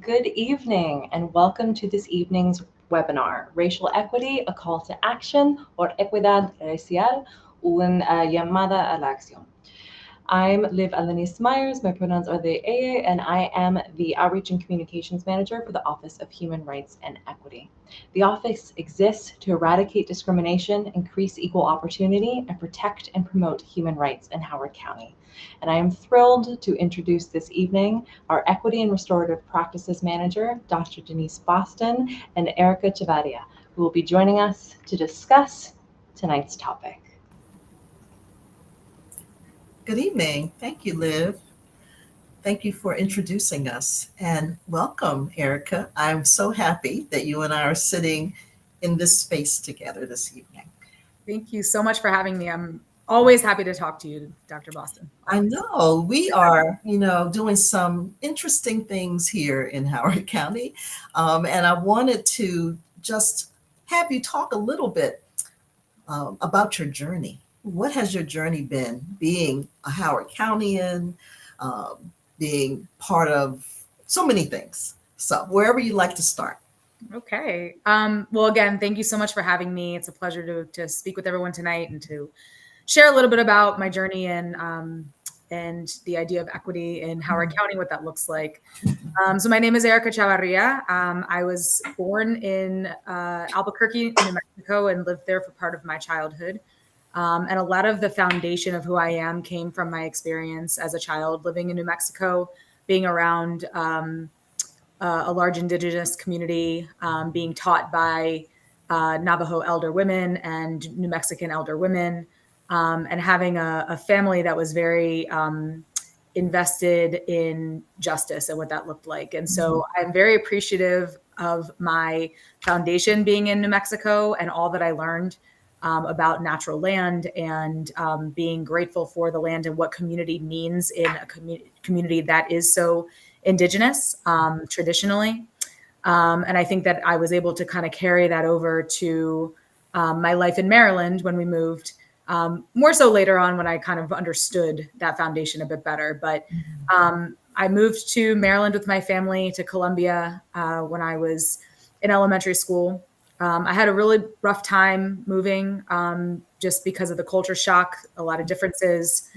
Good evening and welcome to this evening's webinar, Racial Equity, a Call to Action, or Equidad Racial, llamada a la acción. I'm Liv Alanis Myers, my pronouns are they, and I am the Outreach and Communications Manager for the Office of Human Rights and Equity. The office exists to eradicate discrimination, increase equal opportunity, and protect and promote human rights in Howard County. And I am thrilled to introduce this evening our Equity and Restorative Practices Manager, Dr. Denise Boston, and Erika Chavarria, who will be joining us to discuss tonight's topic. Good evening. Thank you, Liv. Thank you for introducing us, and welcome, Erika. I'm so happy that you and I are sitting in this space together this evening. Thank you so much for having me. I'm always happy to talk to you, Dr. Boston. I know we are, doing some interesting things here in Howard County, and I wanted to just have you talk a little bit about your journey. What has your journey been being a Howard Countyan, being part of so many things? So wherever you'd like to start. Okay. Well, again, thank you so much for having me. It's a pleasure to speak with everyone tonight and to share a little bit about my journey and the idea of equity in Howard County, what that looks like. So my name is Erika Chavarria. I was born in Albuquerque, New Mexico, and lived there for part of my childhood. And a lot of the foundation of who I am came from my experience as a child living in New Mexico, being around a large indigenous community, being taught by Navajo elder women and New Mexican elder women, and having a family that was very invested in justice and what that looked like. And so I'm very appreciative of my foundation being in New Mexico and all that I learned about natural land and being grateful for the land and what community means in a community that is so indigenous traditionally. And I think that I was able to kind of carry that over to my life in Maryland when we moved, more so later on when I kind of understood that foundation a bit better. But I moved to Maryland with my family to Columbia when I was in elementary school. I had a really rough time moving just because of the culture shock, a lot of differences,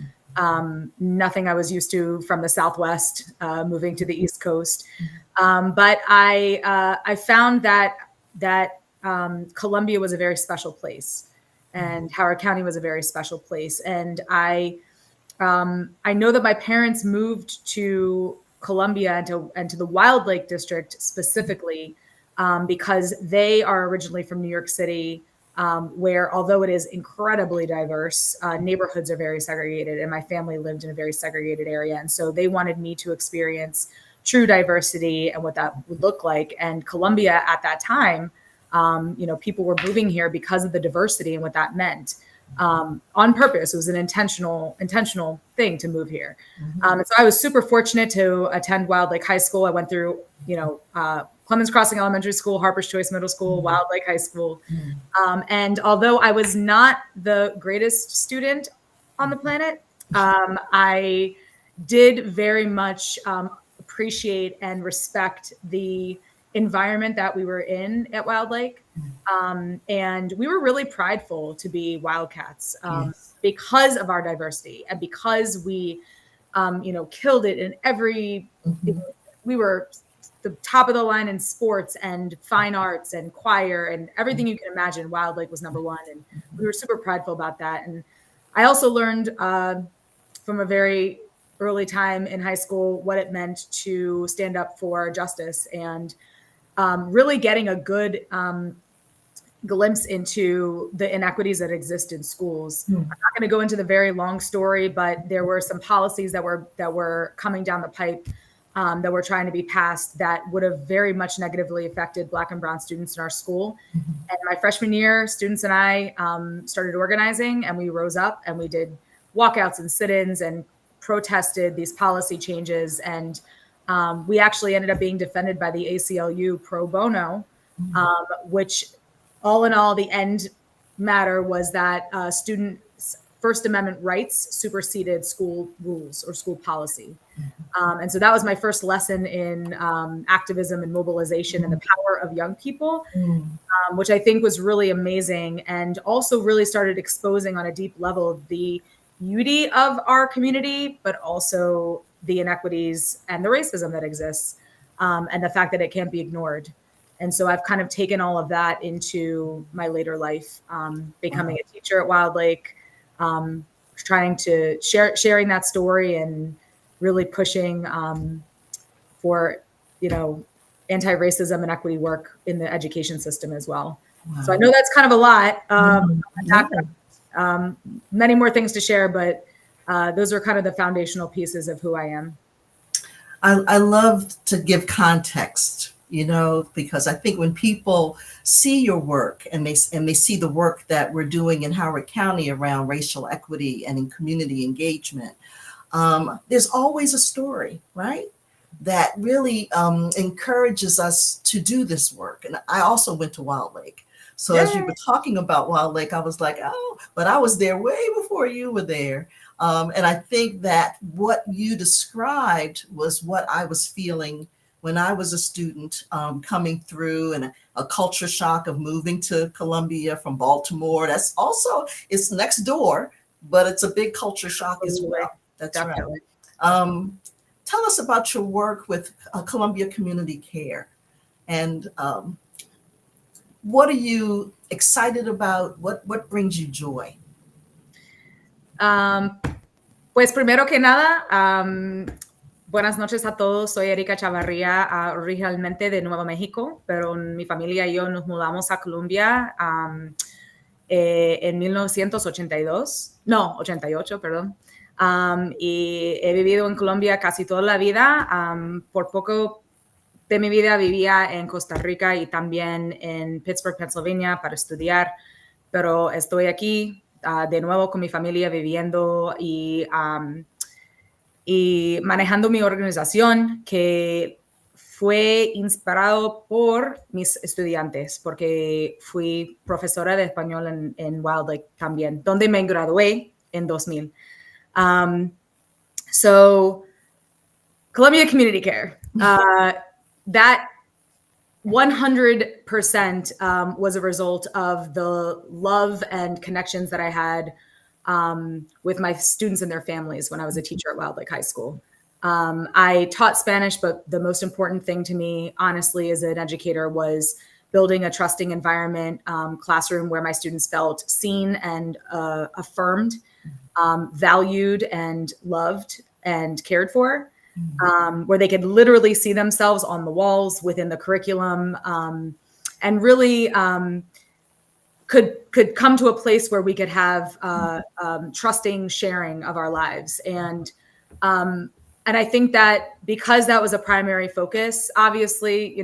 nothing I was used to from the Southwest, moving to the East Coast. But I found that Columbia was a very special place and Howard County was a very special place. And I know that my parents moved to Columbia and to the Wild Lake District specifically because they are originally from New York City, where although it is incredibly diverse, neighborhoods are very segregated, and my family lived in a very segregated area. And so they wanted me to experience true diversity and what that would look like. And Columbia at that time, people were moving here because of the diversity and what that meant. On purpose. It was an intentional thing to move here. And so I was super fortunate to attend Wild Lake High School. I went through, Clemens Crossing Elementary School, Harper's Choice Middle School, Wild Lake High School. And although I was not the greatest student on the planet, I did very much appreciate and respect the environment that we were in at Wild Lake. And we were really prideful to be Wildcats because of our diversity and because we, killed it in every, we were the top of the line in sports and fine arts and choir and everything you can imagine. Wild Lake was number one. And we were super prideful about that. And I also learned from a very early time in high school what it meant to stand up for justice and really getting a good glimpse into the inequities that exist in schools. I'm not going to go into the very long story, but there were some policies that were coming down the pipe that were trying to be passed that would have very much negatively affected Black and Brown students in our school. And my freshman year, students and I started organizing, and we rose up and we did walkouts and sit-ins and protested these policy changes. And we actually ended up being defended by the ACLU pro bono, which all in all, the end matter was that students First Amendment rights superseded school rules or school policy. And so that was my first lesson in activism and mobilization and the power of young people, which I think was really amazing, and also really started exposing on a deep level the beauty of our community, but also the inequities and the racism that exists, and the fact that it can't be ignored. And so I've kind of taken all of that into my later life, becoming a teacher at Wild Lake, trying to sharing that story and really pushing for, anti-racism and equity work in the education system as well. Wow. So I know that's kind of a lot. Many more things to share, but those are kind of the foundational pieces of who I am. I love to give context, because I think when people see your work and they see the work that we're doing in Howard County around racial equity and in community engagement, there's always a story, right, that really encourages us to do this work. And I also went to Wild Lake. So as you were talking about Wild Lake, I was like, oh, but I was there way before you were there. And I think that what you described was what I was feeling when I was a student coming through, and a culture shock of moving to Columbia from Baltimore. That's also, it's next door, but it's a big culture shock as well. That's definitely right. Tell us about your work with Columbia Community Care, and what are you excited about? What brings you joy? Pues primero que nada, buenas noches a todos. Soy Erika Chavarria, originalmente de Nuevo México, pero mi familia y yo nos mudamos a Colombia en 88, perdón. Y he vivido en Colombia casi toda la vida. Por poco de mi vida vivía en Costa Rica y también en Pittsburgh, Pennsylvania, para estudiar, pero estoy aquí de nuevo con mi familia viviendo y manejando mi organización, que fue inspirado por mis estudiantes, porque fui profesora de español en Wild Lake también, donde me gradué en 2000. So Columbia Community Care, that 100% was a result of the love and connections that I had with my students and their families when I was a teacher at Wild Lake High School. I taught Spanish, but the most important thing to me, honestly, as an educator, was building a trusting environment, classroom where my students felt seen and affirmed, valued and loved and cared for. Where they could literally see themselves on the walls within the curriculum, and really could come to a place where we could have trusting sharing of our lives. And I think that because that was a primary focus, obviously,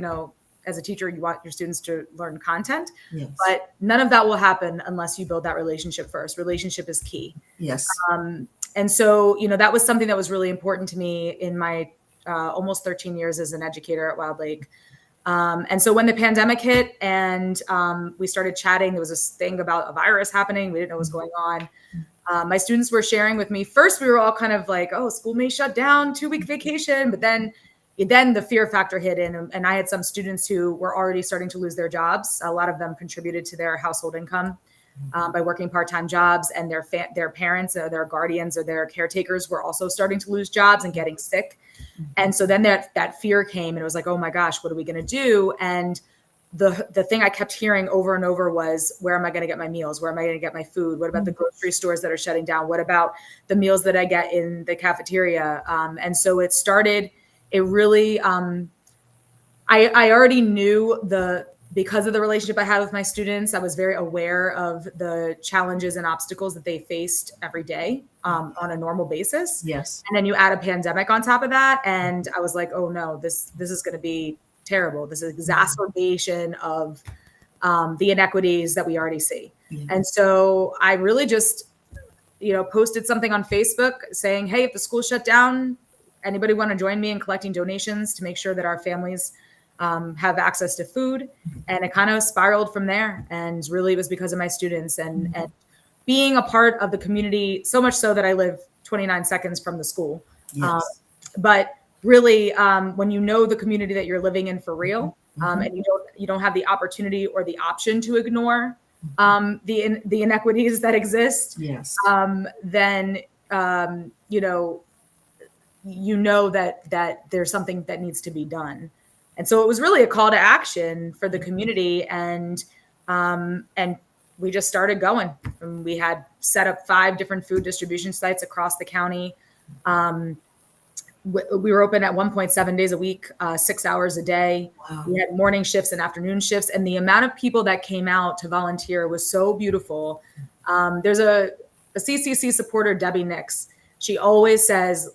as a teacher, you want your students to learn content, yes, but none of that will happen unless you build that relationship first. Relationship is key. Yes. And so, that was something that was really important to me in my almost 13 years as an educator at Wild Lake. And so when the pandemic hit and we started chatting, there was this thing about a virus happening. We didn't know what was going on. My students were sharing with me. First, we were all kind of like, oh, school may shut down, 2-week vacation. But then the fear factor hit in. And I had some students who were already starting to lose their jobs. A lot of them contributed to their household income by working part-time jobs, and their parents or their guardians or their caretakers were also starting to lose jobs and getting sick. And so then that fear came, and it was like, oh my gosh, what are we going to do? And the thing I kept hearing over and over was, where am I going to get my meals? Where am I going to get my food? What about the grocery stores that are shutting down? What about the meals that I get in the cafeteria? And so it really, I already knew because of the relationship I had with my students, I was very aware of the challenges and obstacles that they faced every day on a normal basis. Yes. And then you add a pandemic on top of that. And I was like, oh no, this is going to be terrible. This is exacerbation of the inequities that we already see. Yeah. And so I really just, posted something on Facebook saying, hey, if the school shut down, anybody want to join me in collecting donations to make sure that our families have access to food? And it kind of spiraled from there. And really it was because of my students and being a part of the community, so much so that I live 29 seconds from the school. Yes. But really, when you know the community that you're living in for real, and you don't have the opportunity or the option to ignore the inequities that exist, Yes. then you know that there's something that needs to be done. And so it was really a call to action for the community, and we just started going. And we had set up 5 different food distribution sites across the county. We were open at 1.7 days a week, 6 hours a day. Wow. We had morning shifts and afternoon shifts, and the amount of people that came out to volunteer was so beautiful. There's a CCC supporter, Debbie Nix. She always says,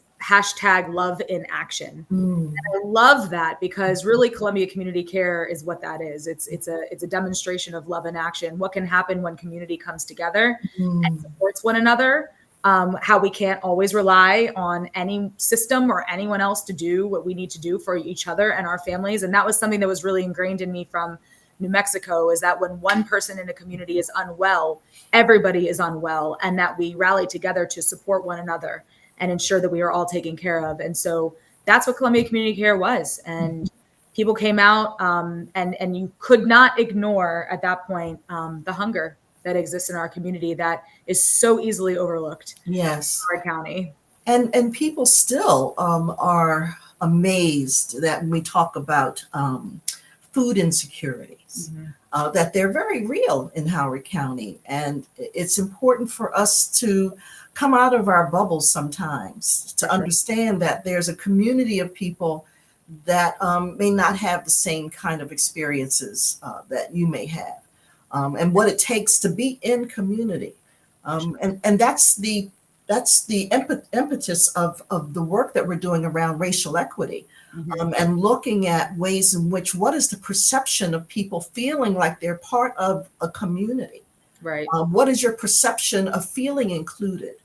#love in action. And I love that, because really Columbia Community Care is what that is. It's a demonstration of love in action. What can happen when community comes together and supports one another. How we can't always rely on any system or anyone else to do what we need to do for each other and our families. And that was something that was really ingrained in me from New Mexico, is that when one person in a community is unwell, everybody is unwell, and that we rally together to support one another and ensure that we are all taken care of. And so that's what Columbia Community Care was. And people came out, and you could not ignore at that point the hunger that exists in our community that is so easily overlooked. Yes. In our county. And people still are amazed that when we talk about food insecurities, that they're very real in Howard County. And it's important for us to come out of our bubbles sometimes to understand that there's a community of people that may not have the same kind of experiences that you may have, and what it takes to be in community. And that's the impetus of the work that we're doing around racial equity, and looking at ways in which, what is the perception of people feeling like they're part of a community? Right. What is your perception of feeling included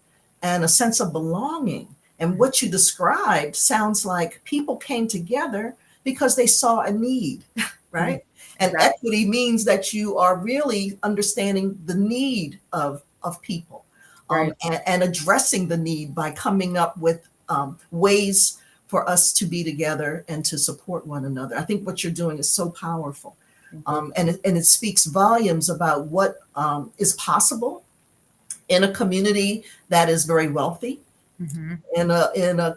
and a sense of belonging? And what you described sounds like people came together because they saw a need, right? And equity means that you are really understanding the need of people, and addressing the need by coming up with ways for us to be together and to support one another. I think what you're doing is so powerful. And it speaks volumes about what is possible in a community that is very wealthy, in a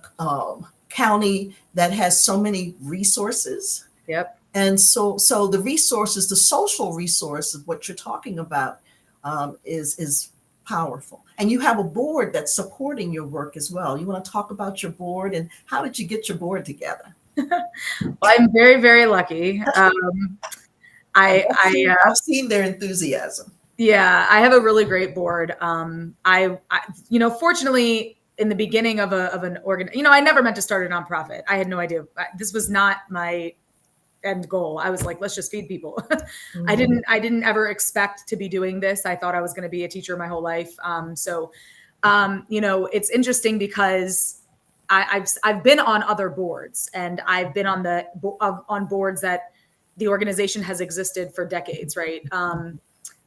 county that has so many resources. Yep. And so the resources, the social resources, what you're talking about, is powerful. And you have a board that's supporting your work as well. You want to talk about your board, and how did you get your board together? Well, I'm very, very lucky. I've seen their enthusiasm. Yeah, I have a really great board. I fortunately, in the beginning of an organ, I never meant to start a nonprofit. I had no idea. This was not my end goal. I was like, let's just feed people. I didn't ever expect to be doing this. I thought I was going to be a teacher my whole life. It's interesting because I've been on other boards, and I've been on boards that the organization has existed for decades, right?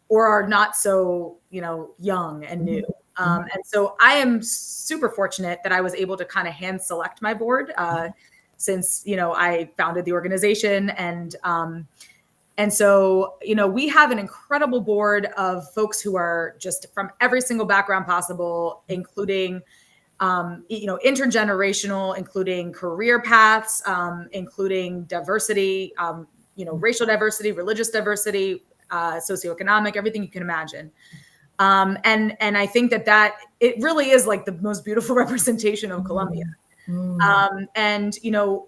Or are not so, young and new. And so I am super fortunate that I was able to kind of hand select my board since, I founded the organization. And so, we have an incredible board of folks who are just from every single background possible, including, intergenerational, including career paths, including diversity, racial diversity, religious diversity, socioeconomic, everything you can imagine. And I think that it really is like the most beautiful representation of Columbia. And,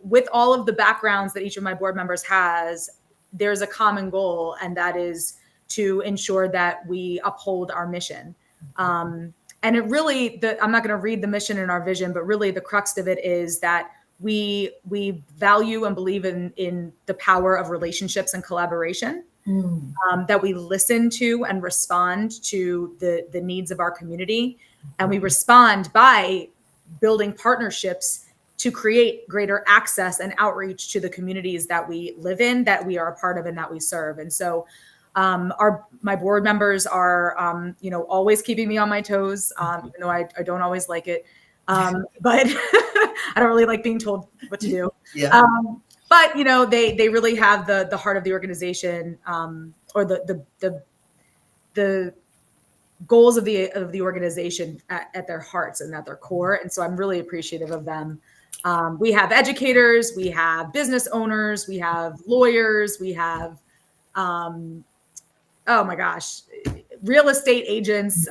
with all of the backgrounds that each of my board members has, there's a common goal, and that is to ensure that we uphold our mission. And it really, I'm not going to read the mission and our vision, but really the crux of it is that we value and believe in the power of relationships and collaboration. That we listen to and respond to the needs of our community. And we respond by building partnerships to create greater access and outreach to the communities that we live in, that we are a part of, and that we serve. And so My board members are, always keeping me on my toes, even though I don't always like it. But I don't really like being told what to do. Yeah. But they really have the heart of the organization, or the goals of the organization at their hearts and at their core. And so I'm really appreciative of them. We have educators, we have business owners, we have lawyers, we have, oh my gosh, real estate agents.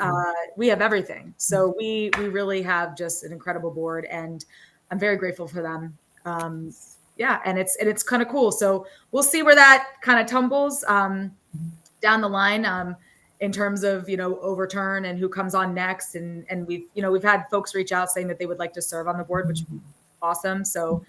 We have everything. So we really have just an incredible board, and I'm very grateful for them. Yeah, and it's kind of cool. So we'll see where that kind of tumbles down the line, in terms of overturn and who comes on next. And we've had folks reach out saying that they would like to serve on the board, which is awesome. So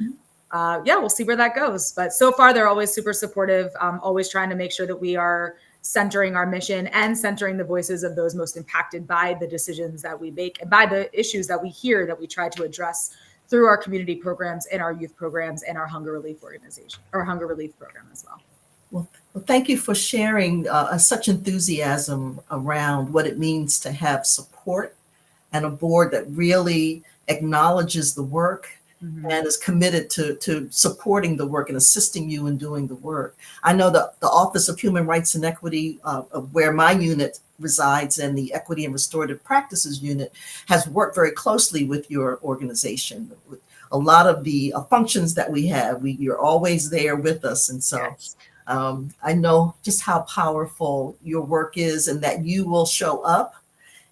yeah, we'll see where that goes. But so far, they're always super supportive. Always trying to make sure that we are centering our mission and centering the voices of those most impacted by the decisions that we make and by the issues that we hear, that we try to address through our community programs and our youth programs and our hunger relief organization, or hunger relief program as well. Well, thank you for sharing such enthusiasm around what it means to have support and a board that really acknowledges the work and is committed to supporting the work and assisting you in doing the work. I know the Office of Human Rights and Equity, where my unit resides, and the Equity and Restorative Practices unit, has worked very closely with your organization. With a lot of the functions that we have, you're always there with us. And so Yes. I know just how powerful your work is, and that you will show up.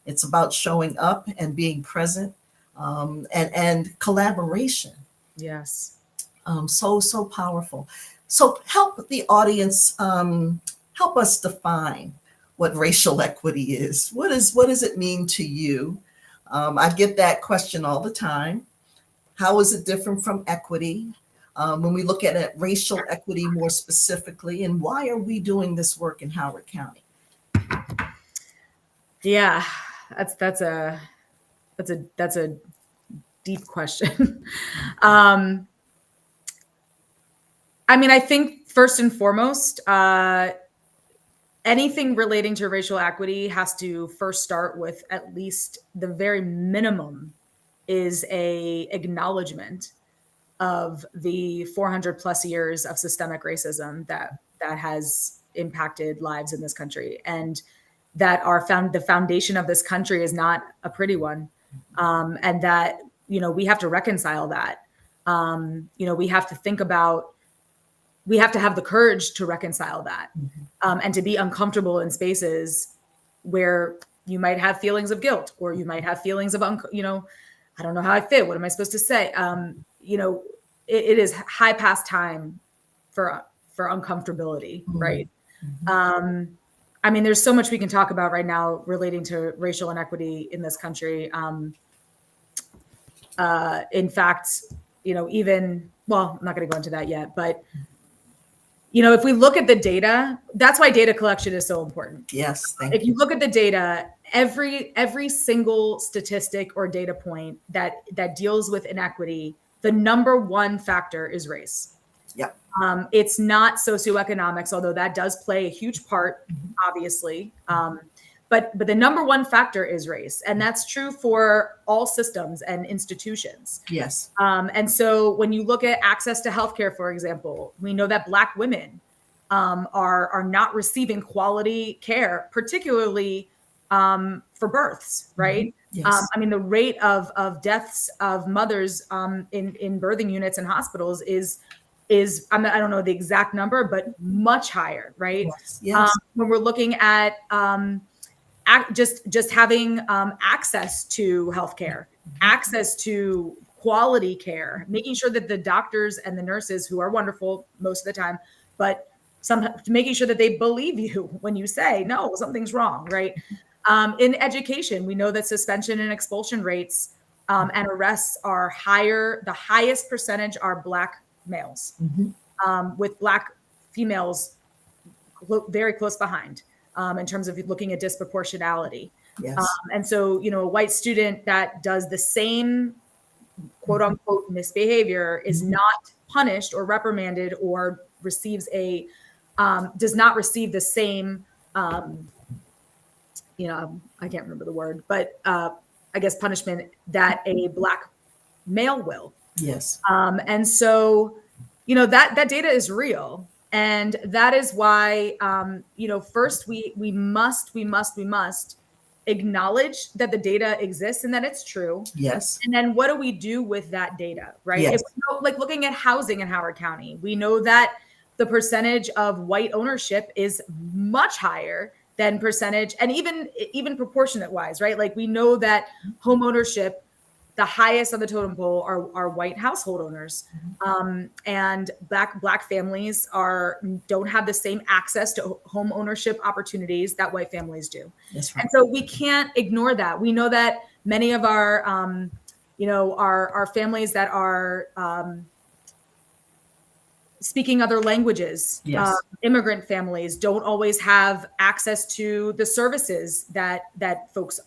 It's about showing up and being present, and collaboration. Yes. So powerful. So help the audience, help us define what racial equity is. What does it mean to you? I get that question all the time. How is it different from equity? When we look at racial equity more specifically, and why are we doing this work in Howard County? Yeah, that's a deep question. I mean, I think first and foremost, anything relating to racial equity has to first start with, at least the very minimum, is a acknowledgement of the 400 plus years of systemic racism that has impacted lives in this country, and that the foundation of this country is not a pretty one, and that we have to reconcile that. We have to think about, we have to have the courage to reconcile that, and to be uncomfortable in spaces where you might have feelings of guilt, or you might have feelings of I don't know how I fit. What am I supposed to say? It is high past time for uncomfortability, right? I mean, there's so much we can talk about right now relating to racial inequity in this country. In fact, I'm not going to go into that yet, but if we look at the data, that's why data collection is so important. Yes, if you look at the data, every single statistic or data point that deals with inequity, the number one factor is race. Yeah. It's not socioeconomics, although that does play a huge part, obviously. But the number one factor is race, and that's true for all systems and institutions. Yes. And so when you look at access to healthcare, for example, we know that Black women are not receiving quality care, particularly for births, right? Yes. I mean, the rate of deaths of mothers in birthing units and hospitals is I don't know the exact number, but much higher, right? Yes. When we're looking at just having access to healthcare, access to quality care, making sure that the doctors and the nurses, who are wonderful most of the time, but sometimes making sure that they believe you when you say, no, something's wrong, right? In education, we know that suspension and expulsion rates and arrests are higher. The highest percentage are Black males, with Black females very close behind. In terms of looking at disproportionality. Yes. And so, a white student that does the same quote unquote misbehavior is not punished or reprimanded or does not receive the same I can't remember the word, but I guess punishment that a Black male will. Yes. And so, that data is real. And that is why, first we must acknowledge that the data exists and that it's true. Yes. And then what do we do with that data, right? Yes. Like looking at housing in Howard County, we know that the percentage of white ownership is much higher than percentage, and even proportionate wise, right? Like we know that home ownership, the highest on the totem pole are white household owners, and black families don't have the same access to home ownership opportunities that white families do. That's right. And so we can't ignore that. We know that many of our our families that are speaking other languages, Yes. Immigrant families don't always have access to the services that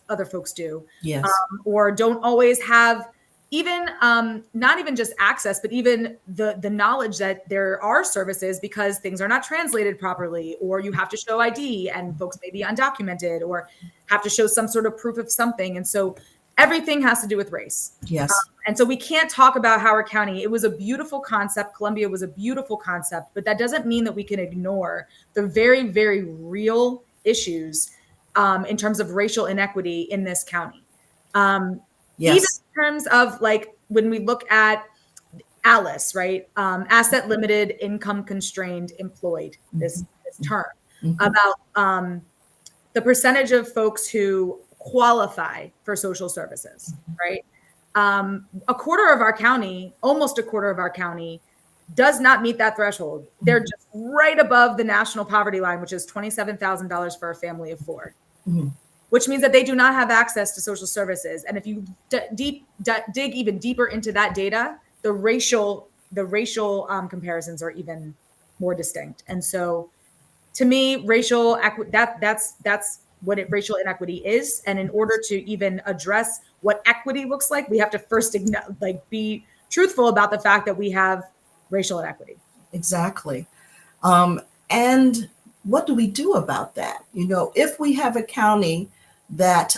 other folks do. Yes. Or don't always have even not even just access, but even the knowledge that there are services because things are not translated properly, or you have to show ID and folks may be undocumented or have to show some sort of proof of something. And so everything has to do with race. Yes. And so we can't talk about Howard County. It was a beautiful concept. Columbia was a beautiful concept, but that doesn't mean that we can ignore the very, very real issues in terms of racial inequity in this county. Even in terms of like when we look at ALICE, right? Asset limited, income constrained, employed, this term, about the percentage of folks who qualify for social services, right? A quarter of our county, almost a quarter of our county, does not meet that threshold. They're just right above the national poverty line, which is $27,000 for a family of four, which means that they do not have access to social services. And if you dig even deeper into that data, the racial comparisons are even more distinct. And so, to me, that's what racial inequity is. And in order to even address what equity looks like, we have to first be truthful about the fact that we have racial inequity. Exactly. And what do we do about that? If we have a county that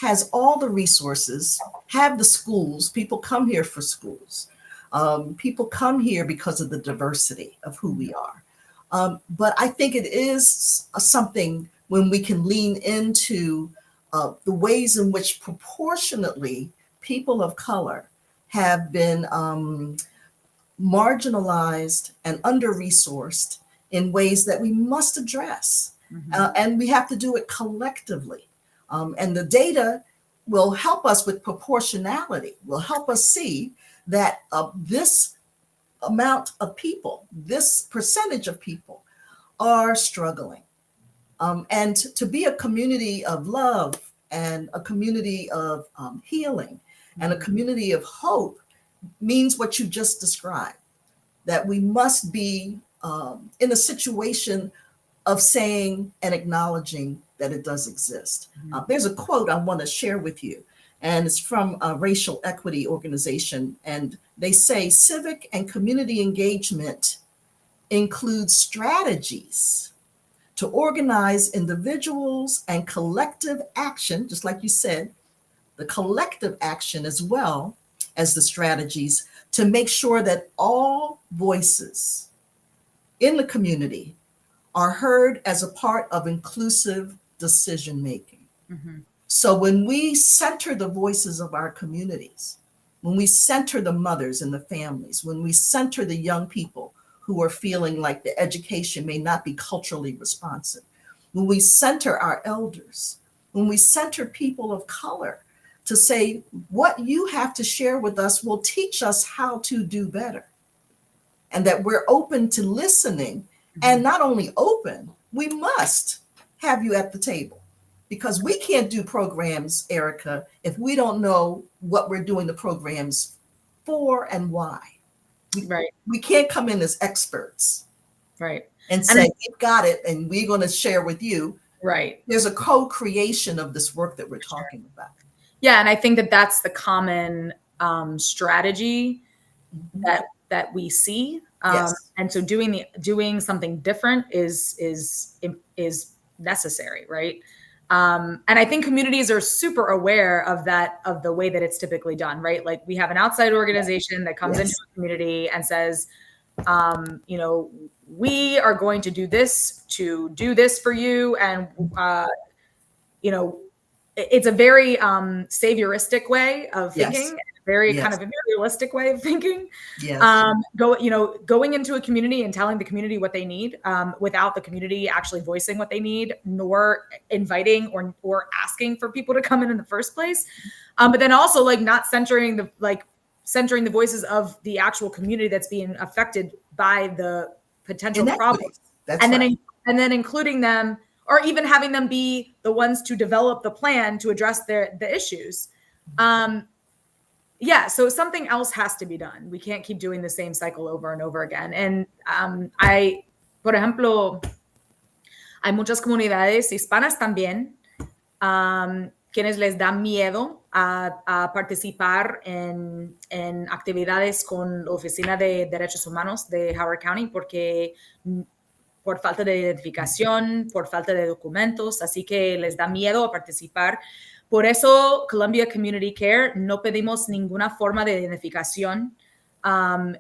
has all the resources, have the schools, people come here for schools. People come here because of the diversity of who we are. But I think it is something when we can lean into the ways in which proportionately people of color have been marginalized and under-resourced in ways that we must address. And we have to do it collectively. And the data will help us with proportionality, will help us see that this amount of people, this percentage of people are struggling. And to be a community of love and a community of healing and a community of hope means what you just described, that we must be in a situation of saying and acknowledging that it does exist. There's a quote I want to share with you, and it's from a racial equity organization. And they say, civic and community engagement includes strategies to organize individuals and collective action, just like you said, the collective action as well as the strategies to make sure that all voices in the community are heard as a part of inclusive decision-making. So when we center the voices of our communities, when we center the mothers and the families, when we center the young people who are feeling like the education may not be culturally responsive, when we center our elders, when we center people of color to say, what you have to share with us will teach us how to do better. And that we're open to listening, and not only open, we must have you at the table, because we can't do programs, Erika, if we don't know what we're doing the programs for and why. We can't come in as experts, and say, you've got it, and we're going to share with you. There's a co-creation of this work that we're talking about. Yeah, and I think that that's the common strategy that we see. And so doing something different is necessary, right? And I think communities are super aware of that, of the way that it's typically done, right? Like we have an outside organization that comes into a community and says, you know, we are going to do this for you. And, you know, it's a very savioristic way of thinking, very kind of imperialistic way of thinking. Going into a community and telling the community what they need without the community actually voicing what they need, nor inviting or asking for people to come in the first place. But then also like not centering the voices of the actual community that's being affected by the potential problems. And then including them, or even having them be the ones to develop the plan to address the issues. So something else has to be done. We can't keep doing the same cycle over and over again. And por ejemplo, hay muchas comunidades hispanas también, quienes les da miedo a participar en actividades con la Oficina de Derechos Humanos de Howard County porque por falta de identificación, por falta de documentos, así que les da miedo a participar. Por eso, Columbia Community Care no pedimos ninguna forma de identificación,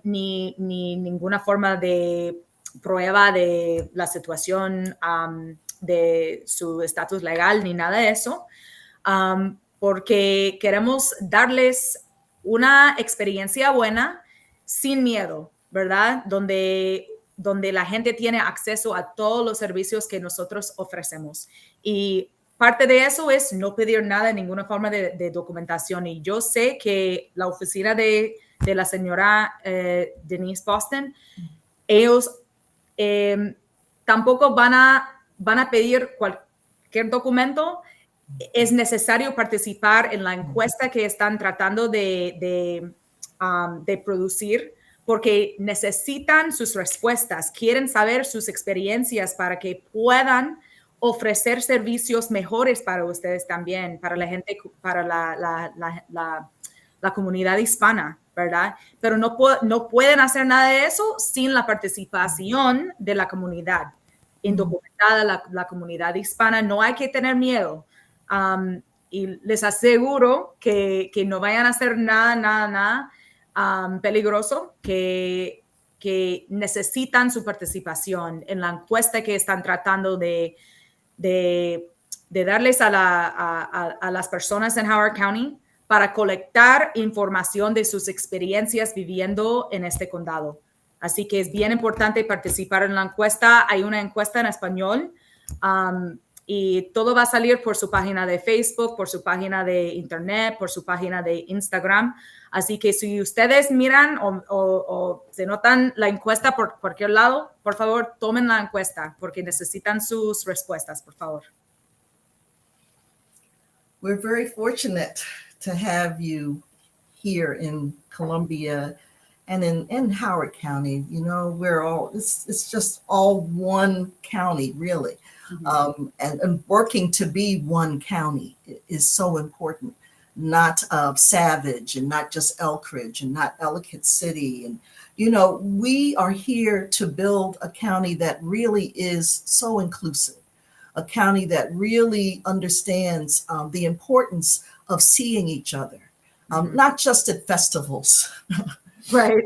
ni ninguna forma de prueba de la situación de su estatus legal, ni nada de eso, porque queremos darles una experiencia buena sin miedo, ¿verdad? Donde la gente tiene acceso a todos los servicios que nosotros ofrecemos. Y parte de eso es no pedir nada, ninguna forma de documentación. Y yo sé que la oficina de la señora Denise Boston, ellos tampoco van a pedir cualquier documento. Es necesario participar en la encuesta que están tratando de producir, porque necesitan sus respuestas, quieren saber sus experiencias para que puedan ofrecer servicios mejores para ustedes también, para la gente, para la comunidad hispana, ¿verdad? Pero no pueden hacer nada de eso sin la participación de la comunidad indocumentada, la comunidad hispana. No hay que tener miedo. Y les aseguro que no vayan a hacer nada peligroso, que necesitan su participación en la encuesta que están tratando de darles a las personas en Howard County para colectar información de sus experiencias viviendo en este condado. Así que es bien importante participar en la encuesta. Hay una encuesta en español y todo va a salir por su página de Facebook, por su página de Internet, por su página de Instagram. Así que si ustedes miran o se notan la encuesta por cualquier lado, por favor, tomen la encuesta porque necesitan sus respuestas, por favor. We're very fortunate to have you here in Columbia and in Howard County. You know, we're all, it's just all one county, really. And working to be one county is so important. Not Savage and not just Elkridge and not Ellicott City. And, you know, we are here to build a county that really is so inclusive, a county that really understands the importance of seeing each other, not just at festivals, right?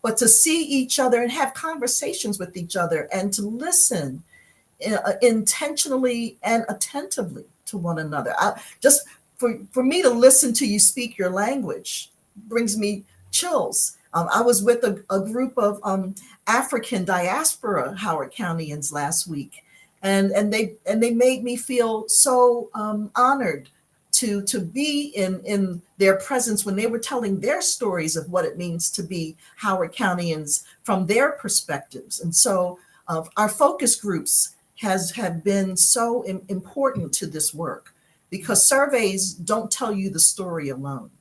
But to see each other and have conversations with each other and to listen intentionally and attentively to one another. Just for me to listen to you speak your language brings me chills. I was with a group of African diaspora Howard Countyans last week, and they made me feel so honored to be in their presence when they were telling their stories of what it means to be Howard Countyans from their perspectives. And so our focus groups have been so important to this work, because surveys don't tell you the story alone.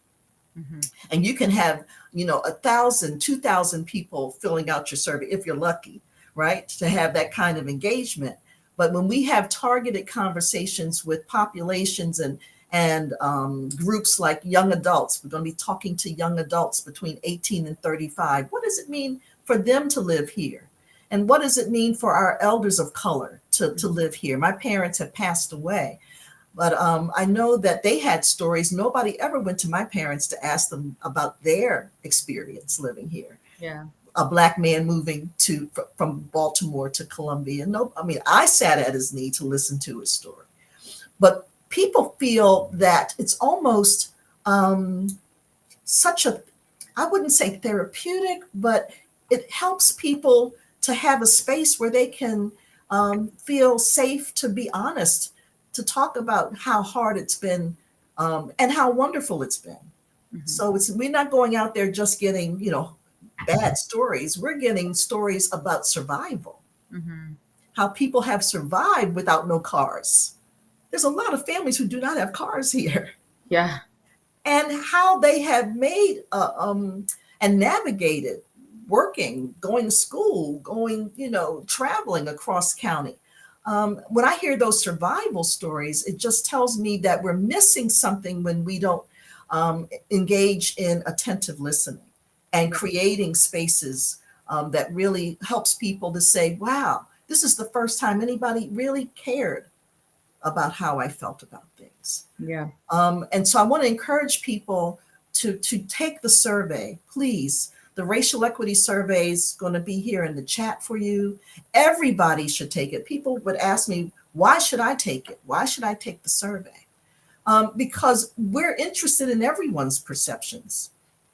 And you can have, 1,000, 2,000 people filling out your survey if you're lucky, right, to have that kind of engagement. But when we have targeted conversations with populations and groups like young adults, we're going to be talking to young adults between 18 and 35. What does it mean for them to live here? And what does it mean for our elders of color to live here? My parents have passed away, but I know that they had stories. Nobody ever went to my parents to ask them about their experience living here. Yeah. A Black man moving from Baltimore to Columbia. No, I mean, I sat at his knee to listen to his story. But people feel that it's almost such a, I wouldn't say therapeutic, but it helps people to have a space where they can feel safe to be honest, to talk about how hard it's been and how wonderful it's been. Mm-hmm. So we're not going out there just getting, bad stories. We're getting stories about survival, mm-hmm. how people have survived without no cars. There's a lot of families who do not have cars here. Yeah. And how they have made and navigated working, going to school, going, traveling across county. When I hear those survival stories, it just tells me that we're missing something when we don't engage in attentive listening and creating spaces that really helps people to say, wow, this is the first time anybody really cared about how I felt about things. Yeah. And so I want to encourage people to take the survey, please. The racial equity survey is going to be here in the chat for you. Everybody should take it. People would ask me, why should I take it? Why should I take the survey? Because we're interested in everyone's perceptions.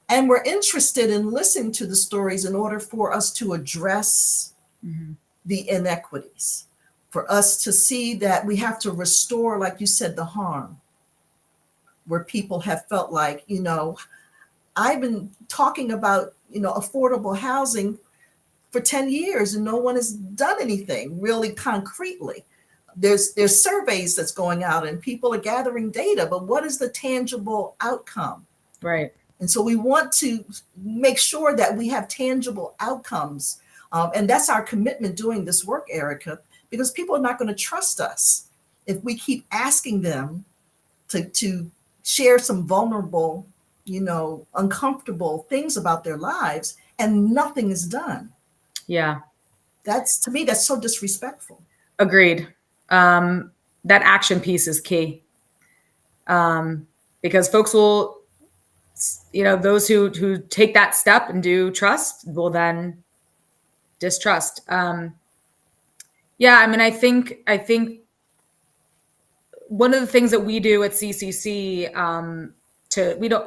And we're interested in listening to the stories in order for us to address mm-hmm. the inequities, for us to see that we have to restore, like you said, the harm, where people have felt like, I've been talking about, affordable housing for 10 years and no one has done anything really concretely. There's surveys that's going out and people are gathering data, but what is the tangible outcome? Right. And so we want to make sure that we have tangible outcomes. And that's our commitment doing this work, Erika, because people are not going to trust us if we keep asking them to share some vulnerable, uncomfortable things about their lives and nothing is done. Yeah. To me, that's so disrespectful. Agreed. That action piece is key. Because folks will, those who take that step and do trust will then distrust. Yeah, I mean, I think one of the things that we do at CCC,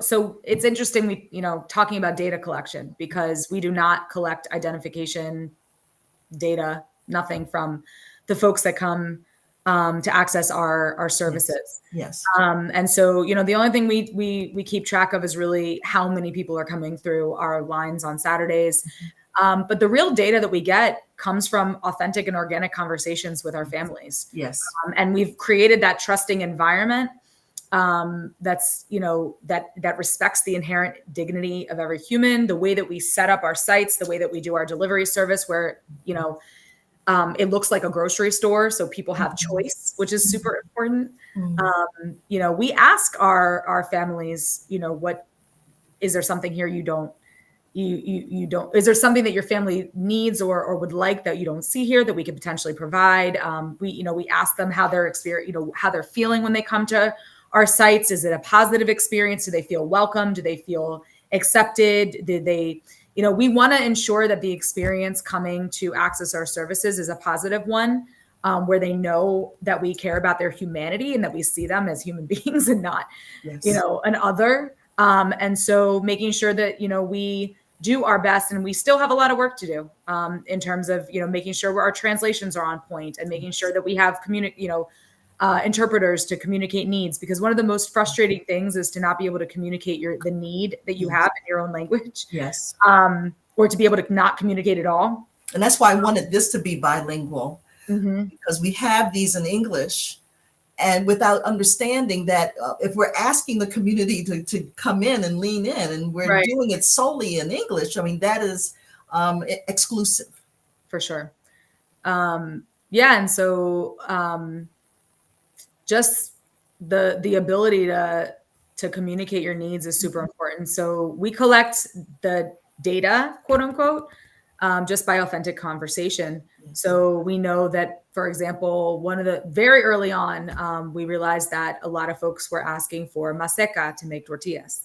so it's interesting, we, talking about data collection, because we do not collect identification data, nothing from the folks that come to access our services. Yes. And so, the only thing we keep track of is really how many people are coming through our lines on Saturdays. But the real data that we get comes from authentic and organic conversations with our families. Yes. And we've created that trusting environment that's, that respects the inherent dignity of every human, the way that we set up our sites, the way that we do our delivery service, where, it looks like a grocery store, so people have choice, which is super important. Mm-hmm. We ask our families, what is there something here you don't, is there something that your family needs or would like that you don't see here that we could potentially provide? We ask them how their experience, how they're feeling when they come to our sites. Is it a positive experience? Do they feel welcome? Do they feel accepted? Did they, we want to ensure that the experience coming to access our services is a positive one, where they know that we care about their humanity and that we see them as human beings and not, yes. An other. And so making sure that, we do our best, and we still have a lot of work to do in terms of, making sure our translations are on point and making sure that we have interpreters to communicate needs, because one of the most frustrating things is to not be able to communicate the need that you have in your own language. Yes. Or to be able to not communicate at all. And that's why I wanted this to be bilingual, mm-hmm. because we have these in English, and without understanding that if we're asking the community to come in and lean in and we're right. doing it solely in English, I mean, that is exclusive. For sure. And so just the ability to communicate your needs is super important. So we collect the data, quote unquote, just by authentic conversation. So we know that, for example, very early on, we realized that a lot of folks were asking for maseca to make tortillas.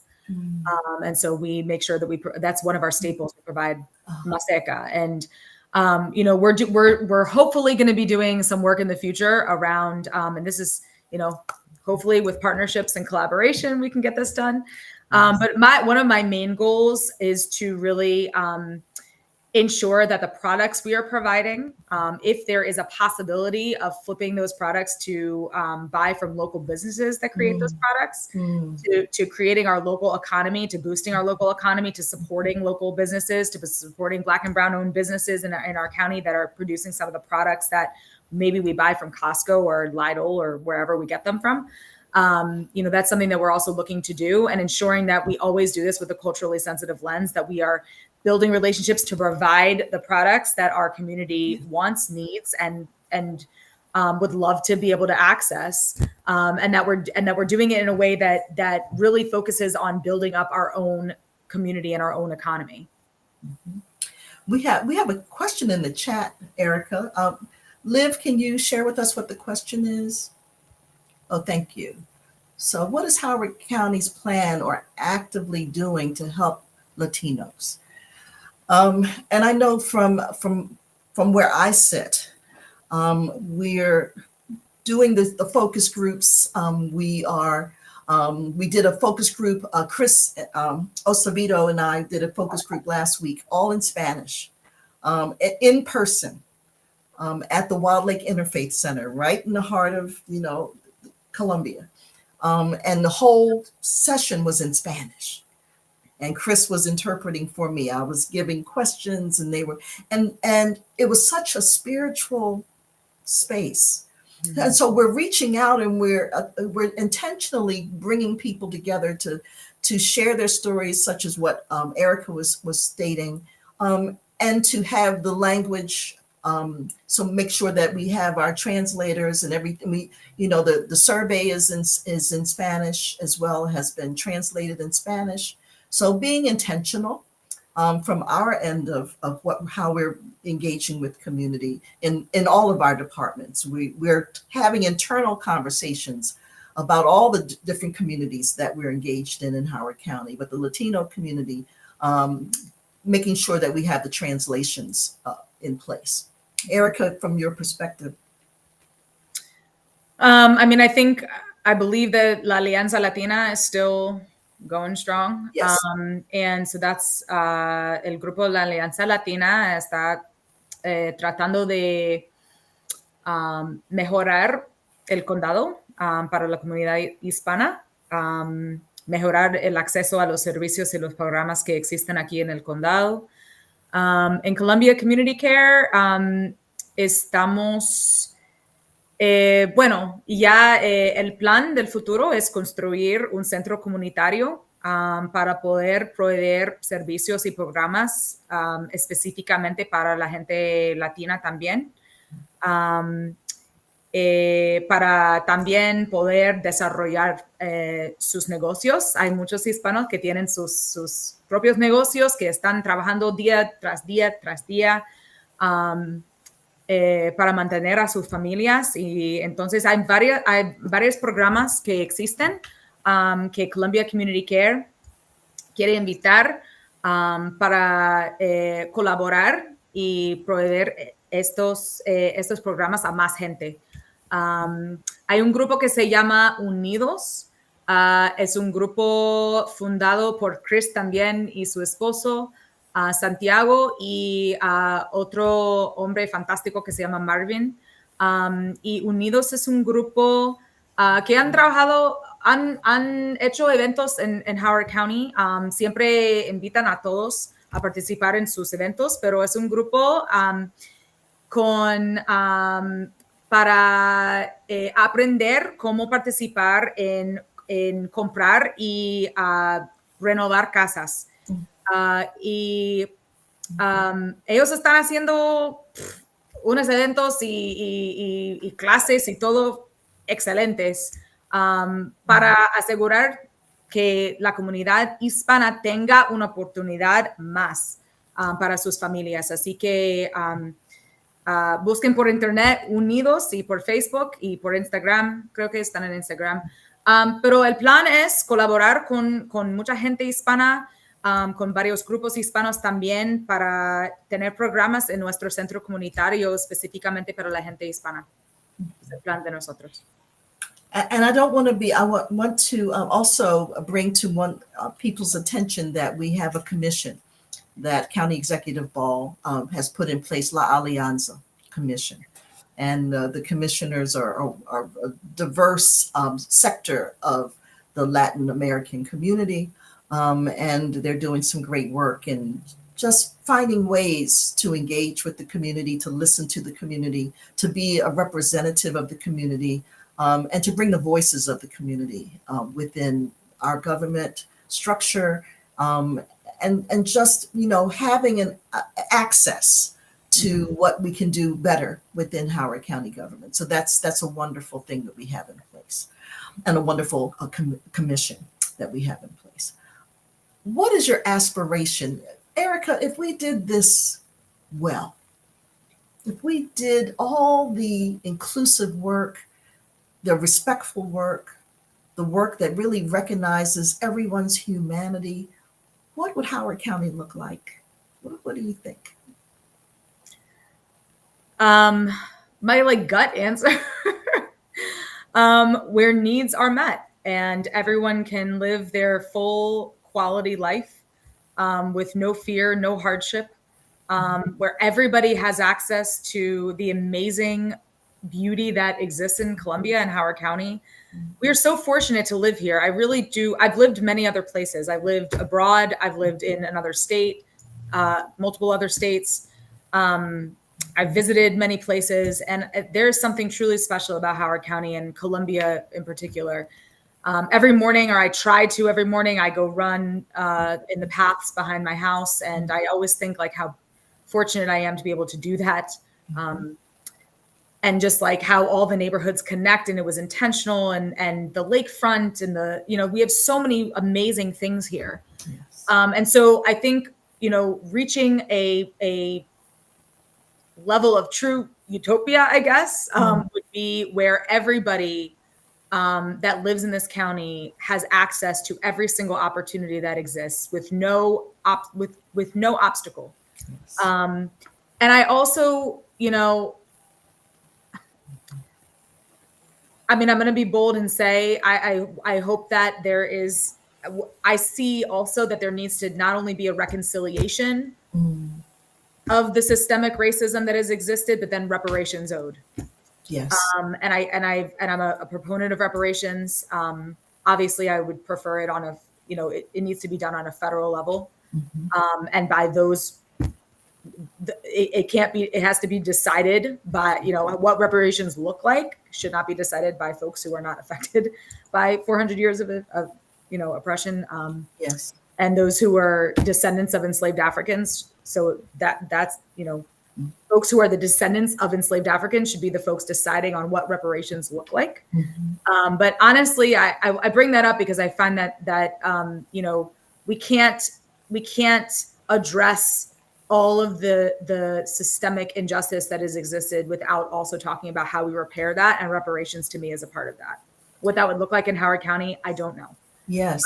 And so we make sure that that's one of our staples. We provide maseca. And, we're hopefully going to be doing some work in the future around, and this is, hopefully with partnerships and collaboration, we can get this done. But one of my main goals is to really ensure that the products we are providing, if there is a possibility of flipping those products to buy from local businesses that create those products, to creating our local economy, to boosting our local economy, to supporting local businesses, to supporting Black and Brown owned businesses in our county that are producing some of the products that maybe we buy from Costco or Lidl or wherever we get them from. That's something that we're also looking to do, and ensuring that we always do this with a culturally sensitive lens, that we are building relationships to provide the products that our community wants, needs, and would love to be able to access, and that we're doing it in a way that really focuses on building up our own community and our own economy. We have a question in the chat, Erika. Liv, can you share with us what the question is? Oh, thank you. So what is Howard County's plan or actively doing to help Latinos? And I know from where I sit, we're doing the focus groups. We did a focus group. Chris Osovedo and I did a focus group last week, all in Spanish, in person, at the Wild Lake Interfaith Center, right in the heart of Columbia. And the whole session was in Spanish. And Chris was interpreting for me. I was giving questions, and and it was such a spiritual space. And so we're reaching out, and we're intentionally bringing people together to share their stories, such as what Erika was stating, and to have the language. So make sure that we have our translators and everything. The survey is in Spanish as well, has been translated in Spanish. So being intentional from our end of how we're engaging with community in all of our departments. We're having internal conversations about all the different communities that we're engaged in Howard County, but the Latino community, making sure that we have the translations in place. Erika, from your perspective. I believe that La Alianza Latina is still going strong. Yes. And so that's el grupo La Alianza Latina está tratando de mejorar el condado para la comunidad hispana, mejorar el acceso a los servicios y los programas que existen aquí en el condado. En Columbia Community Care estamos... el plan del futuro es construir un centro comunitario para poder proveer servicios y programas específicamente para la gente latina también, para también poder desarrollar sus negocios. Hay muchos hispanos que tienen sus propios negocios, que están trabajando día tras día tras día, para mantener a sus familias, y entonces hay varios programas que existen que Columbia Community Care quiere invitar para colaborar y proveer estos programas a más gente. Hay un grupo que se llama Unidos. Es un grupo fundado por Chris también y su esposo, Santiago, y otro hombre fantástico que se llama Marvin. Y Unidos es un grupo que han hecho eventos en Howard County. Siempre invitan a todos a participar en sus eventos, pero es un grupo para aprender cómo participar en comprar y renovar casas. Ellos están haciendo unos eventos y clases y todo excelentes para asegurar que la comunidad hispana tenga una oportunidad más para sus familias. Así que busquen por internet Unidos y por Facebook y por Instagram. Creo que están en Instagram. Pero el plan es colaborar con mucha gente hispana, con varios grupos hispanos también para tener programas en nuestro centro comunitario específicamente para la gente hispana. Es el plan de nosotros. And I don't want to be, I want to also bring to people's attention that we have a commission that County Executive Ball has put in place, La Alianza Commission. And the commissioners are a diverse sector of the Latin American community. And they're doing some great work in just finding ways to engage with the community, to listen to the community, to be a representative of the community, and to bring the voices of the community within our government structure, and just, you know, having an access to what we can do better within Howard County government. So that's a wonderful thing that we have in place, and a wonderful commission that we have in place. What is your aspiration, Erika, if we did this well, if we did all the inclusive work, the respectful work, the work that really recognizes everyone's humanity, what would Howard County look like? What do you think? My gut answer, where needs are met and everyone can live their full quality life with no fear, no hardship, where everybody has access to the amazing beauty that exists in Columbia and Howard County. We are so fortunate to live here. I really do. I've lived many other places. I've lived abroad. I've lived in another state, multiple other states. I've visited many places, and there's something truly special about Howard County and Columbia in particular. Every morning, or I try to every morning, I go run in the paths behind my house, and I always think like how fortunate I am to be able to do that. And just like how all the neighborhoods connect, and it was intentional, and the lakefront, and the, you know, we have so many amazing things here. Yes. And so I think, you know, reaching a level of true utopia, I guess, would be where everybody that lives in this county has access to every single opportunity that exists with no obstacle. Yes. And I also, you know, I mean, I'm going to be bold and say, I hope that there is, I see also that there needs to not only be a reconciliation of the systemic racism that has existed, but then reparations owed. Yes. And I'm a proponent of reparations. Obviously I would prefer it on a, you know, it needs to be done on a federal level. And by those, it can't be, it has to be decided by, you know, what reparations look like should not be decided by folks who are not affected by 400 years of you know, oppression. Yes. And those who are descendants of enslaved Africans. So that's, you know, folks who are the descendants of enslaved Africans should be the folks deciding on what reparations look like. But honestly, I bring that up because I find that you know, we can't address all of the systemic injustice that has existed without also talking about how we repair that, and reparations to me is a part of that. What that would look like in Howard County, I don't know. Yes.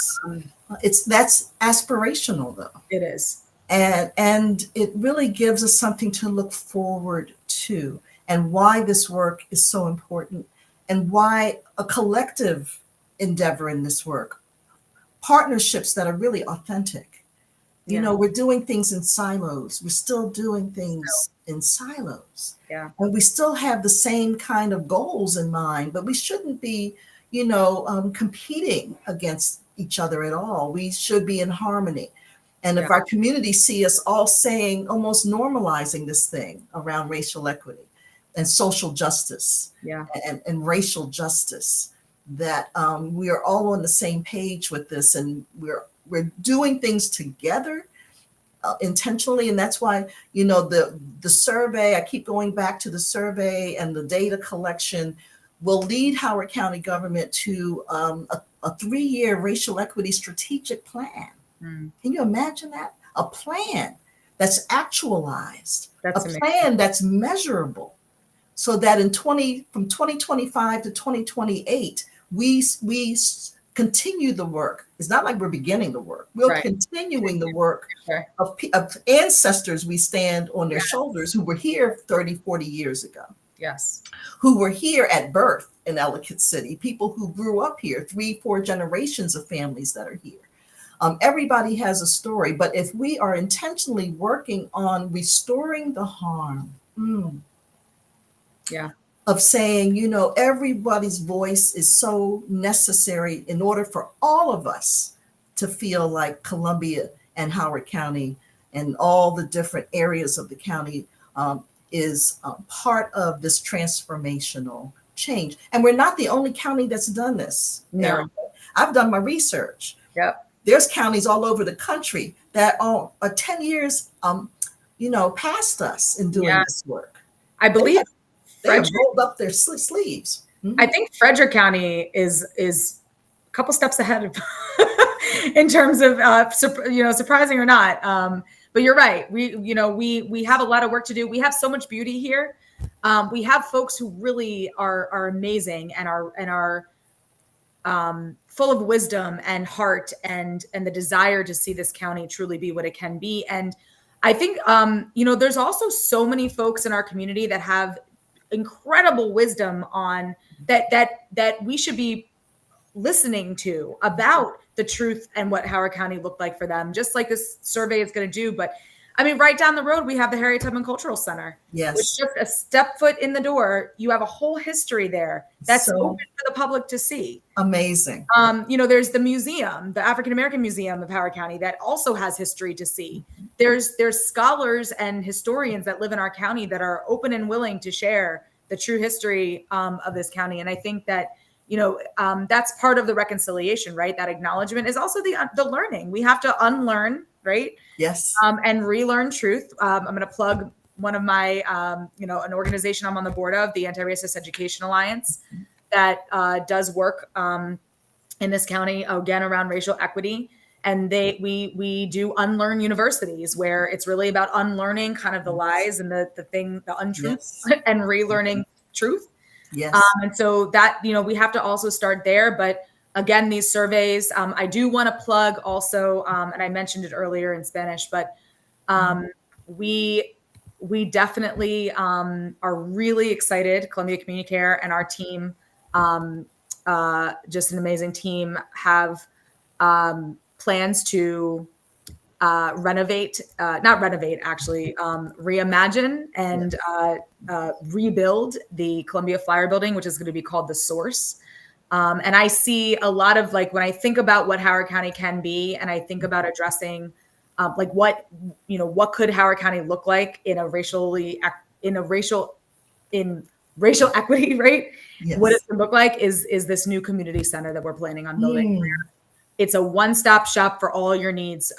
That's aspirational though. It is. And it really gives us something to look forward to, and why this work is so important, and why a collective endeavor in this work, partnerships that are really authentic. You know, we're doing things in silos. We're still doing things in silos. Yeah. And we still have the same kind of goals in mind, but we shouldn't be, you know, competing against each other at all. We should be in harmony. And if our community see us all saying, almost normalizing this thing around racial equity and social justice, and racial justice, that we are all on the same page with this, and we're doing things together intentionally. And that's why, you know, the survey, I keep going back to the survey, and the data collection will lead Howard County government to a 3-year racial equity strategic plan. Can you imagine that? A plan that's actualized, That's a amazing. plan that's measurable, so that from 2025 to 2028, we continue the work. It's not like we're beginning the work. We're Right. continuing the work Sure. of ancestors we stand on their shoulders who were here 30, 40 years ago. Yes. Who were here at birth in Ellicott City, people who grew up here, 3, 4 generations of families that are here. Everybody has a story, but if we are intentionally working on restoring the harm, Yeah. of saying, everybody's voice is so necessary in order for all of us to feel like Columbia and Howard County and all the different areas of the county is part of this transformational change. And we're not the only county that's done this. No. Erika. I've done my research. Yep. There's counties all over the country that are 10 years, past us in doing this work. I believe they have rolled up their sleeves. I think Frederick County is a couple steps ahead of in terms of surprising or not. But you're right. We have a lot of work to do. We have so much beauty here. We have folks who really are amazing and are full of wisdom and heart and the desire to see this county truly be what it can be. And I think there's also so many folks in our community that have incredible wisdom on that we should be listening to about the truth and what Howard County looked like for them, just like this survey is going to do. But I mean, right down the road, we have the Harriet Tubman Cultural Center. Yes. Which just a step foot in the door. You have a whole history there that's open for the public to see. Amazing. There's the museum, the African American Museum of Howard County, that also has history to see. There's scholars and historians that live in our county that are open and willing to share the true history of this county. And I think that that's part of the reconciliation, right? That acknowledgement is also the learning. We have to unlearn, right? Yes. And relearn truth. I'm going to plug one of my, an organization I'm on the board of, the Anti-Racist Education Alliance, that does work in this county, again, around racial equity. And we do unlearn universities, where it's really about unlearning kind of the lies and the untruth, and relearning truth. Yes. And so that, we have to also start there. But again, these surveys, I do want to plug also, and I mentioned it earlier in Spanish, but we definitely are really excited. Columbia Community Care and our team, just an amazing team, have plans to reimagine and rebuild the Columbia Flyer Building, which is going to be called The Source. And I see a lot of, like, when I think about what Howard County can be, and I think about addressing what could Howard County look like in racial equity, right? Yes. What it can look like is this new community center that we're planning on building. It's a one-stop shop for all your needs: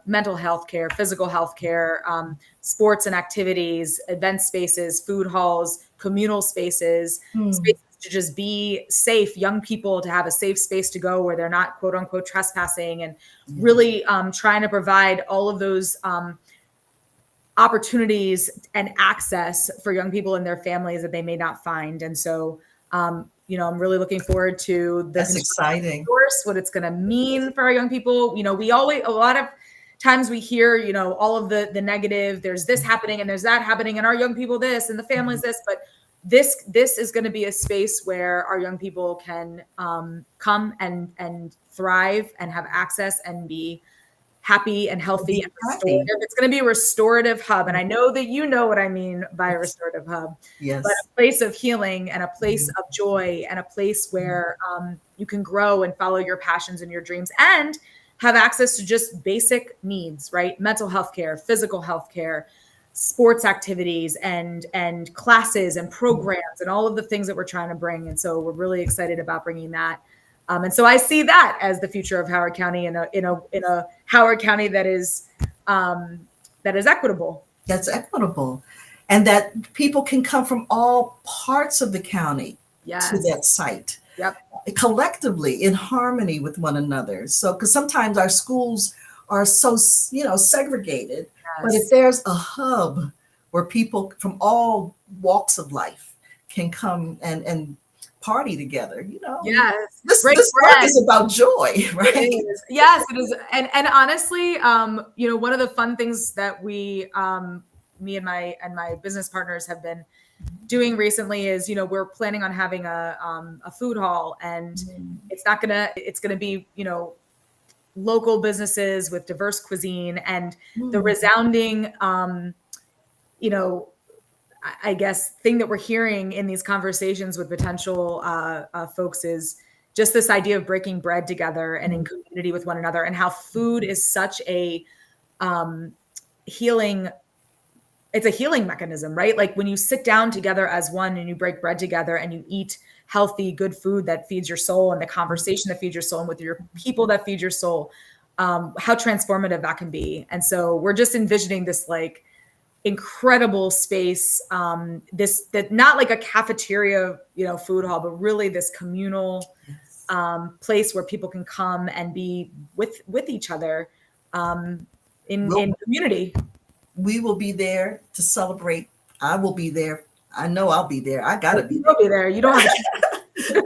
mental health care, physical health care, sports and activities, event spaces, food halls, communal spaces, spaces to just be safe, young people to have a safe space to go where they're not, quote unquote, trespassing, and really trying to provide all of those opportunities and access for young people and their families that they may not find. And so, I'm really looking forward to That's exciting. Course, what it's going to mean for our young people. We always, a lot of times we hear, all of the negative, there's this happening and there's that happening, and our young people this and the families this, but this is going to be a space where our young people can come and thrive and have access and be happy and healthy and restorative. It's going to be a restorative hub. And I know that you know what I mean by a restorative hub. Yes. But a place of healing and a place of joy and a place where you can grow and follow your passions and your dreams and have access to just basic needs, right? Mental health care, physical health care, sports activities, and classes and programs and all of the things that we're trying to bring. And so we're really excited about bringing that. And so I see that as the future of Howard County in a Howard County that is equitable. That's equitable, and that people can come from all parts of the county to that site. Yep. Collectively in harmony with one another. So, because sometimes our schools are so segregated But if there's a hub where people from all walks of life can come and party together, Yes. this work is about joy, right? It is. Yes, it is. And honestly, one of the fun things that me and my business partners have been doing recently is, we're planning on having a food hall, and it's gonna be, local businesses with diverse cuisine, and the resounding, I guess, thing that we're hearing in these conversations with potential folks is just this idea of breaking bread together and in community with one another, and how food is such a healing. It's a healing mechanism, right? Like when you sit down together as one and you break bread together and you eat healthy, good food that feeds your soul, and the conversation that feeds your soul, and with your people that feed your soul, how transformative that can be. And so we're just envisioning this like incredible space, that not like a cafeteria, food hall, but really this communal place where people can come and be with each other in community. We will be there to celebrate. I will be there. I know I'll be there. I gotta be there. You'll be there. You don't have to.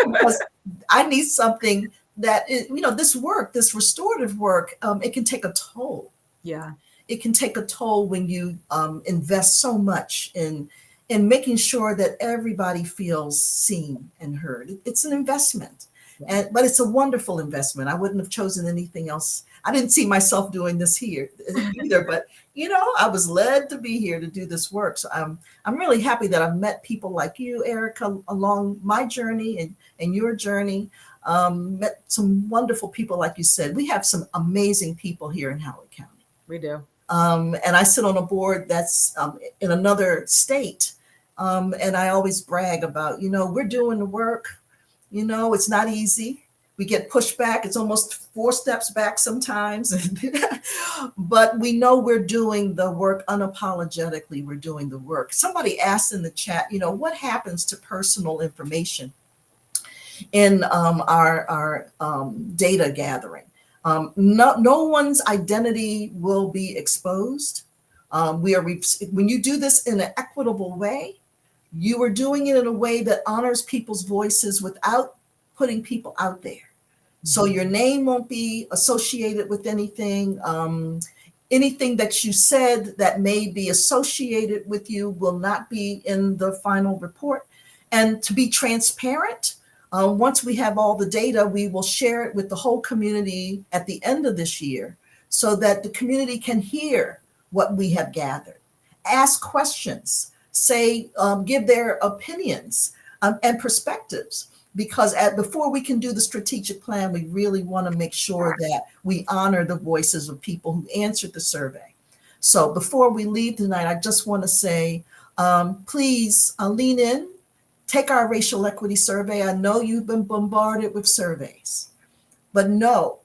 Because I need something that this work, this restorative work, it can take a toll. Yeah. It can take a toll when you invest so much in making sure that everybody feels seen and heard. It's an investment, but it's a wonderful investment. I wouldn't have chosen anything else. I didn't see myself doing this here either, but I was led to be here to do this work. So I'm really happy that I've met people like you, Erika, along my journey and your journey. Met some wonderful people, like you said. We have some amazing people here in Howard County. We do. And I sit on a board that's in another state. And I always brag about, we're doing the work. It's not easy. We get pushed back. It's almost 4 steps back sometimes. But we know we're doing the work unapologetically. We're doing the work. Somebody asked in the chat, what happens to personal information in our data gathering? No one's identity will be exposed. When you do this in an equitable way, you are doing it in a way that honors people's voices without putting people out there. So your name won't be associated with anything. Anything that you said that may be associated with you will not be in the final report. And to be transparent, once we have all the data, we will share it with the whole community at the end of this year so that the community can hear what we have gathered, ask questions, give their opinions and perspectives. Because before we can do the strategic plan, we really want to make sure that we honor the voices of people who answered the survey. So before we leave tonight, I just want to say, please lean in. Take our racial equity survey. I know you've been bombarded with surveys, but know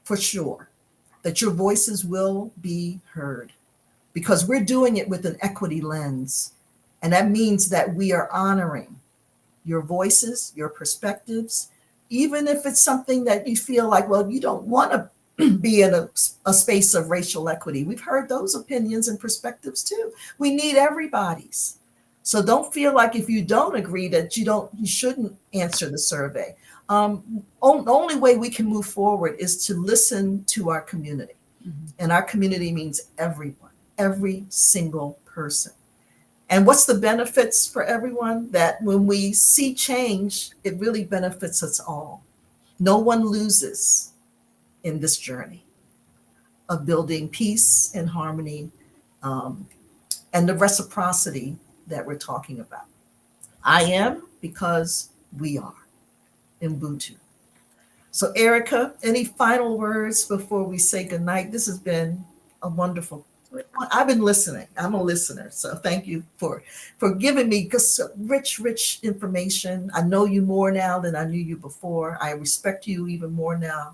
for sure that your voices will be heard because we're doing it with an equity lens. And that means that we are honoring your voices, your perspectives, even if it's something that you feel like, well, you don't want to be in a space of racial equity. We've heard those opinions and perspectives too. We need everybody's. So don't feel like if you don't agree that you shouldn't answer the survey. The only way we can move forward is to listen to our community. Mm-hmm. And our community means everyone, every single person. And what's the benefits for everyone? That when we see change, it really benefits us all. No one loses in this journey of building peace and harmony and the reciprocity that we're talking about. I am because we are Ubuntu. So Erika, any final words before we say goodnight? This has been a wonderful. I've been listening. I'm a listener. So thank you for giving me rich information. I know you more now than I knew you before. I respect you even more now.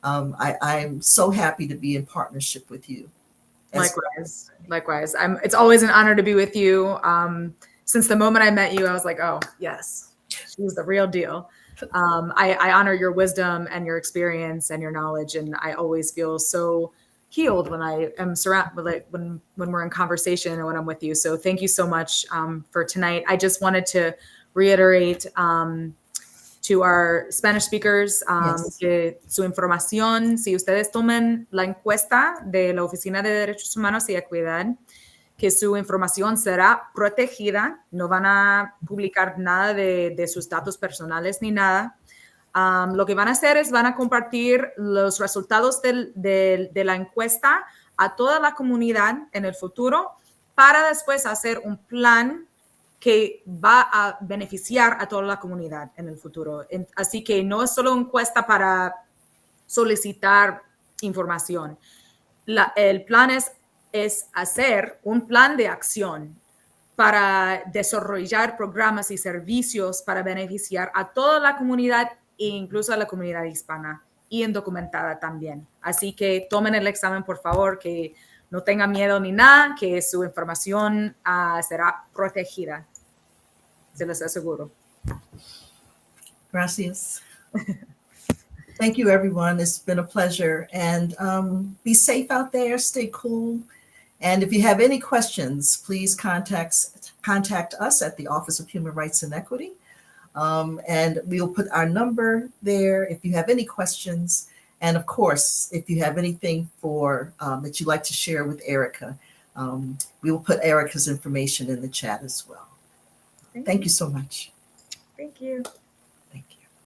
I'm so happy to be in partnership with you. Likewise. It's always an honor to be with you. Since the moment I met you, I was like, oh, yes, she's the real deal. I honor your wisdom and your experience and your knowledge. And I always feel so healed when I am surrounded, like when we're in conversation or when I'm with you. So thank you so much for tonight. I just wanted to reiterate to our Spanish speakers que su información, si ustedes tomen la encuesta de la Oficina de Derechos Humanos y Equidad, que su información será protegida, no van a publicar nada de sus datos personales ni nada. Lo que van a hacer es van a compartir los resultados de la encuesta a toda la comunidad en el futuro para después hacer un plan que va a beneficiar a toda la comunidad en el futuro. Así que no es solo encuesta para solicitar información. El plan es hacer un plan de acción para desarrollar programas y servicios para beneficiar a toda la comunidad e incluso a la comunidad hispana y indocumentada también. Así que tomen el examen, por favor, que no tengan miedo ni nada, que su información será protegida. Se los aseguro. Gracias. Thank you, everyone. It's been a pleasure. And be safe out there. Stay cool. And if you have any questions, please contact us at the Office of Human Rights and Equity. And we'll put our number there if you have any questions. And of course, if you have anything that you'd like to share with Erika, we will put Erika's information in the chat as well. Thank you so much. Thank you.